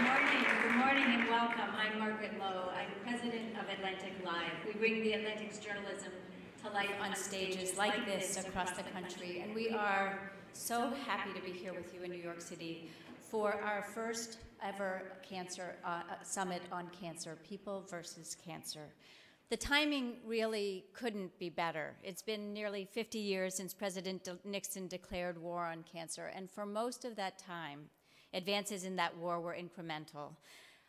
Good morning and welcome. I'm Margaret Low. I'm president of AtlanticLIVE. We bring the Atlantic's journalism to life on stages like this across the country, and we are so happy to be here with you in New York City for our first ever cancer summit on cancer, People versus Cancer. The timing really couldn't be better. It's been nearly 50 years since President Nixon declared war on cancer, and for most of that time, advances in that war were incremental.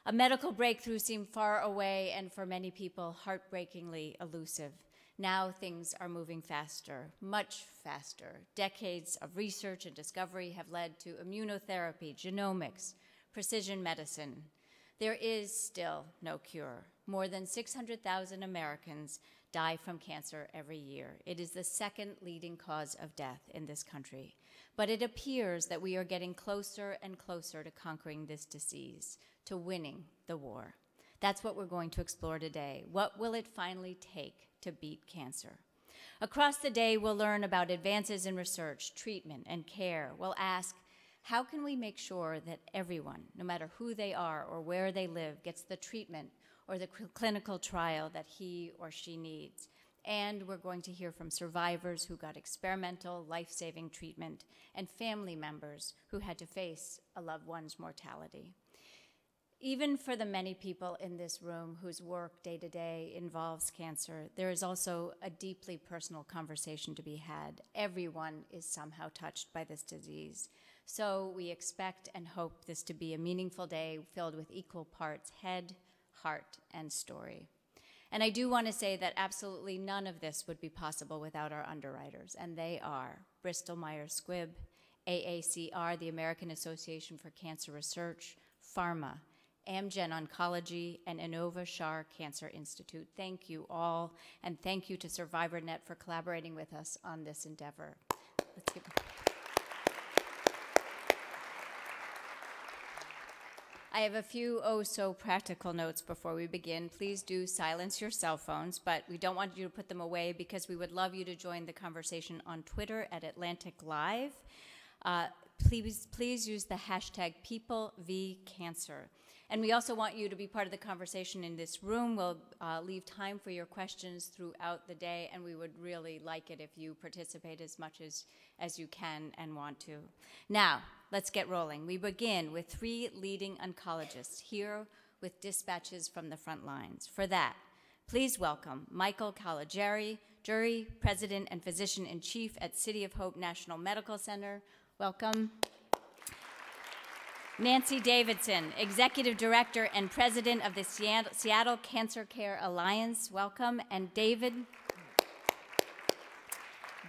A medical breakthrough seemed far away and for many people heartbreakingly elusive. Now things are moving faster, much faster. Decades of research and discovery have led to immunotherapy, genomics, precision medicine. There is still no cure. More than 600,000 Americans die from cancer every year. It is the second leading cause of death in this country. But it appears that we are getting closer and closer to conquering this disease, to winning the war. That's what we're going to explore today. What will it finally take to beat cancer? Across the day, we'll learn about advances in research, treatment, and care. We'll ask, how can we make sure that everyone, no matter who they are or where they live, gets the treatment or the clinical trial that he or she needs? And we're going to hear from survivors who got experimental, life-saving treatment and family members who had to face a loved one's mortality. Even for the many people in this room whose work day to day involves cancer, there is also a deeply personal conversation to be had. Everyone is somehow touched by this disease. So we expect and hope this to be a meaningful day filled with equal parts head, heart, and story. And I do want to say that absolutely none of this would be possible without our underwriters, and they are Bristol-Myers Squibb, AACR, the American Association for Cancer Research, PhRMA, Amgen Oncology, and Inova Schar Cancer Institute. Thank you all, and thank you to SurvivorNet for collaborating with us on this endeavor. Let's give I have a few oh-so-practical notes before we begin. Please do silence your cell phones, but we don't want you to put them away because we would love you to join the conversation on Twitter at AtlanticLIVE. Please use the hashtag PeopleVCancer. And we also want you to be part of the conversation in this room. We'll leave time for your questions throughout the day, and we would really like it if you participate as much as you can and want to. Now, let's get rolling. We begin with three leading oncologists here with dispatches from the front lines. For that, please welcome Michael Caligari, Jury President and Physician-in-Chief at City of Hope National Medical Center. Welcome. Nancy Davidson, Executive Director and President of the Seattle Cancer Care Alliance. Welcome. And David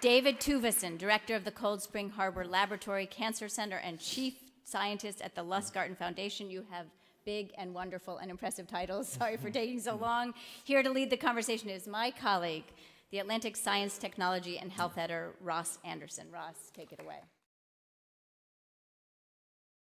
Tuvison, Director of the Cold Spring Harbor Laboratory Cancer Center and Chief Scientist at the Lustgarten Foundation. You have big and wonderful and impressive titles. Sorry for taking so long. Here to lead the conversation is my colleague, the Atlantic Science, Technology, and Health Editor, Ross Anderson. Ross, take it away.